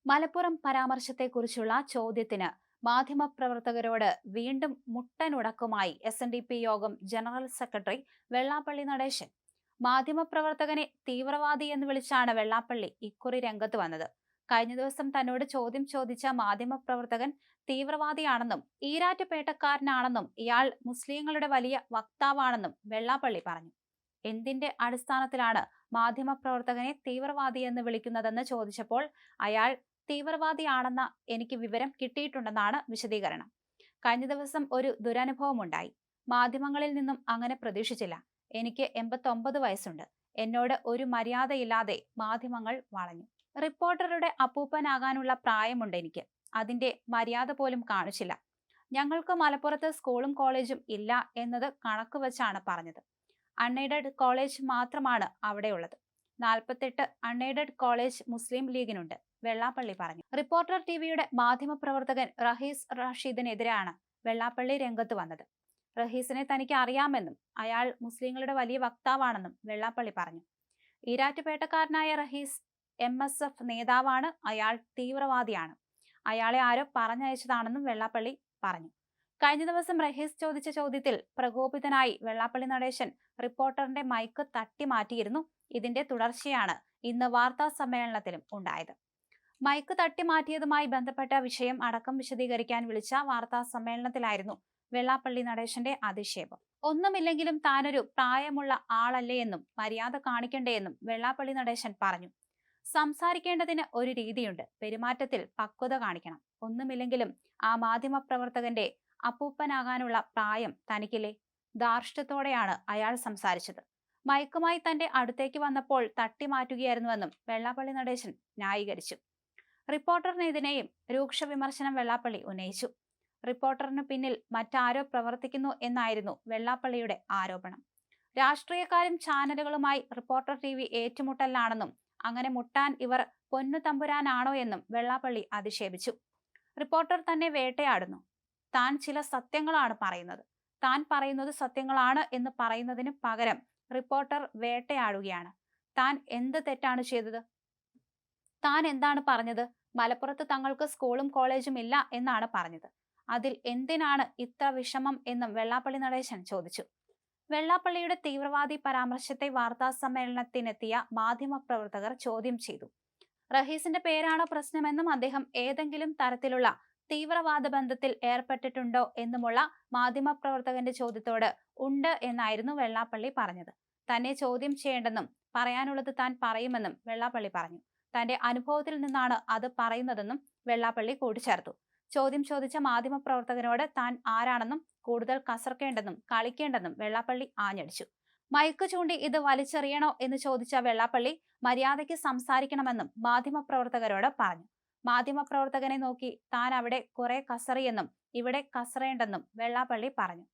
മലപ്പുറം പരാമർശത്തെക്കുറിച്ചുള്ള ചോദ്യത്തിന് മാധ്യമപ്രവർത്തകരോട് വീണ്ടും മുട്ടനുടക്കുമായി SNDP യോഗം ജനറൽ സെക്രട്ടറി വെള്ളാപ്പള്ളി നടേശൻ. മാധ്യമപ്രവർത്തകനെ തീവ്രവാദി എന്ന് വിളിച്ചാണ് വെള്ളാപ്പള്ളി ഇക്കുറി രംഗത്ത് വന്നത്. കഴിഞ്ഞ ദിവസം തന്നോട് ചോദ്യം ചോദിച്ച മാധ്യമപ്രവർത്തകൻ തീവ്രവാദിയാണെന്നും ഈരാറ്റുപേട്ടക്കാരനാണെന്നും ഇയാൾ മുസ്ലിങ്ങളുടെ വലിയ വക്താവാണെന്നും വെള്ളാപ്പള്ളി പറഞ്ഞു. എന്തിന്റെ അടിസ്ഥാനത്തിലാണ് മാധ്യമപ്രവർത്തകനെ തീവ്രവാദി എന്ന് വിളിക്കുന്നതെന്ന് ചോദിച്ചപ്പോൾ അയാൾ തീവ്രവാദിയാണെന്ന എനിക്ക് വിവരം കിട്ടിയിട്ടുണ്ടെന്നാണ് വിശദീകരണം. കഴിഞ്ഞ ദിവസം ഒരു ദുരനുഭവമുണ്ടായി. മാധ്യമങ്ങളിൽ നിന്നും അങ്ങനെ പ്രതീക്ഷിച്ചില്ല. എനിക്ക് 89 വയസ്സുണ്ട്. എന്നോട് ഒരു മര്യാദയില്ലാതെ മാധ്യമങ്ങൾ വളഞ്ഞു. റിപ്പോർട്ടറുടെ അപ്പൂപ്പനാകാനുള്ള പ്രായമുണ്ട് എനിക്ക്. അതിന്റെ മര്യാദ പോലും കാണിച്ചില്ല. ഞങ്ങൾക്ക് മലപ്പുറത്ത് സ്കൂളും കോളേജും ഇല്ല എന്നത് കണക്ക് വെച്ചാണ് പറഞ്ഞത്. അൺഎയ്ഡഡ് കോളേജ് മാത്രമാണ് അവിടെയുള്ളത്. 48 അൺഎയ്ഡഡ് കോളേജ് മുസ്ലിം ലീഗിനുണ്ട്, വെള്ളാപ്പള്ളി പറഞ്ഞു. റിപ്പോർട്ടർ ടിവിയുടെ മാധ്യമപ്രവർത്തകൻ റഹീസ് റഷീദിനെതിരെയാണ് വെള്ളാപ്പള്ളി രംഗത്ത് വന്നത്. റഹീസിനെ തനിക്ക് അറിയാമെന്നും അയാൾ മുസ്ലിങ്ങളുടെ വലിയ വക്താവാണെന്നും വെള്ളാപ്പള്ളി പറഞ്ഞു. ഈരാറ്റുപേട്ടക്കാരനായ റഹീസ് MSF നേതാവാണ്. അയാൾ തീവ്രവാദിയാണ്. അയാളെ ആരോ പറഞ്ഞയച്ചതാണെന്നും വെള്ളാപ്പള്ളി പറഞ്ഞു. കഴിഞ്ഞ ദിവസം റഹീസ് ചോദിച്ച ചോദ്യത്തിൽ പ്രകോപിതനായി വെള്ളാപ്പള്ളി നടേശൻ റിപ്പോർട്ടറിന്റെ മൈക്ക് തട്ടിമാറ്റിയിരുന്നു. ഇതിന്റെ തുടർച്ചയാണ് ഇന്ന് വാർത്താ സമ്മേളനത്തിലും ഉണ്ടായത്. മൈക്ക് തട്ടിമാറ്റിയതുമായി ബന്ധപ്പെട്ട വിഷയം അടക്കം വിശദീകരിക്കാൻ വിളിച്ച വാർത്താ സമ്മേളനത്തിലായിരുന്നു വെള്ളാപ്പള്ളി നടേശന്റെ അധിക്ഷേപം. ഒന്നുമില്ലെങ്കിലും താനൊരു പ്രായമുള്ള ആളല്ലേ എന്നും മര്യാദ കാണിക്കണ്ടേ എന്നും വെള്ളാപ്പള്ളി നടേശൻ പറഞ്ഞു. സംസാരിക്കേണ്ടതിന് ഒരു രീതിയുണ്ട്. പെരുമാറ്റത്തിൽ പക്വത കാണിക്കണം. ഒന്നുമില്ലെങ്കിലും ആ മാധ്യമപ്രവർത്തകന്റെ അപ്പൂപ്പനാകാനുള്ള പ്രായം തനിക്കില്ലേ? ധാർഷ്ട്യത്തോടെയാണ് അയാൾ സംസാരിച്ചത്. മയക്കുമായി തന്റെ അടുത്തേക്ക് വന്നപ്പോൾ തട്ടിമാറ്റുകയായിരുന്നുവെന്നും വെള്ളാപ്പള്ളി നടേശൻ ന്യായീകരിച്ചു. റിപ്പോർട്ടറിനെതിരെയും രൂക്ഷ വിമർശനം വെള്ളാപ്പള്ളി ഉന്നയിച്ചു. റിപ്പോർട്ടറിനു പിന്നിൽ മറ്റാരോ പ്രവർത്തിക്കുന്നു എന്നായിരുന്നു വെള്ളാപ്പള്ളിയുടെ ആരോപണം. രാഷ്ട്രീയക്കാരും ചാനലുകളുമായി റിപ്പോർട്ടർ TV ഏറ്റുമുട്ടലാണെന്നും അങ്ങനെ മുട്ടാൻ ഇവർ പൊന്നു തമ്പുരാനാണോ എന്നും വെള്ളാപ്പള്ളി അധിക്ഷേപിച്ചു. റിപ്പോർട്ടർ തന്നെ വേട്ടയാടുന്നു. താൻ ചില സത്യങ്ങളാണ് പറയുന്നത്. താൻ പറയുന്നത് സത്യങ്ങളാണ് എന്ന് പറയുന്നതിന് പകരം റിപ്പോർട്ടർ വേട്ടയാടുകയാണ്. താൻ എന്ത് തെറ്റാണ് ചെയ്തത്? താൻ എന്താണ് പറഞ്ഞത്? മലപ്പുറത്ത് തങ്ങൾക്ക് സ്കൂളും കോളേജും ഇല്ല എന്നാണ് പറഞ്ഞത്. അതിൽ എന്തിനാണ് ഇത്ര വിഷമം എന്നും വെള്ളാപ്പള്ളി നടേശൻ ചോദിച്ചു. വെള്ളാപ്പള്ളിയുടെ തീവ്രവാദി പരാമർശത്തെ വാർത്താ സമ്മേളനത്തിനെത്തിയ മാധ്യമപ്രവർത്തകർ ചോദ്യം ചെയ്തു. റഹീസിന്റെ പേരാണോ പ്രശ്നമെന്നും അദ്ദേഹം ഏതെങ്കിലും തരത്തിലുള്ള തീവ്രവാദ ബന്ധത്തിൽ ഏർപ്പെട്ടിട്ടുണ്ടോ എന്നുമുള്ള മാധ്യമപ്രവർത്തകന്റെ ചോദ്യത്തോട് ഉണ്ട് എന്നായിരുന്നു വെള്ളാപ്പള്ളി പറഞ്ഞത്. തന്നെ ചോദ്യം ചെയ്യേണ്ടെന്നും പറയാനുള്ളത് താൻ പറയുമെന്നും വെള്ളാപ്പള്ളി പറഞ്ഞു. തന്റെ അനുഭവത്തിൽ നിന്നാണ് അത് പറയുന്നതെന്നും വെള്ളാപ്പള്ളി കൂട്ടിച്ചേർത്തു. ചോദ്യം ചോദിച്ച മാധ്യമപ്രവർത്തകനോട് താൻ ആരാണെന്നും കൂടുതൽ കസർക്കേണ്ടെന്നും കളിക്കേണ്ടെന്നും വെള്ളാപ്പള്ളി ആഞ്ഞടിച്ചു. മൈക്ക് ചൂണ്ടി ഇത് വലിച്ചെറിയണോ എന്ന് ചോദിച്ച വെള്ളാപ്പള്ളി മര്യാദയ്ക്ക് സംസാരിക്കണമെന്നും മാധ്യമപ്രവർത്തകരോട് പറഞ്ഞു. മാധ്യമപ്രവർത്തകനെ നോക്കി താൻ അവിടെ കുറെ കസറിയെന്നും ഇവിടെ കസറേണ്ടെന്നും വെള്ളാപ്പള്ളി പറഞ്ഞു.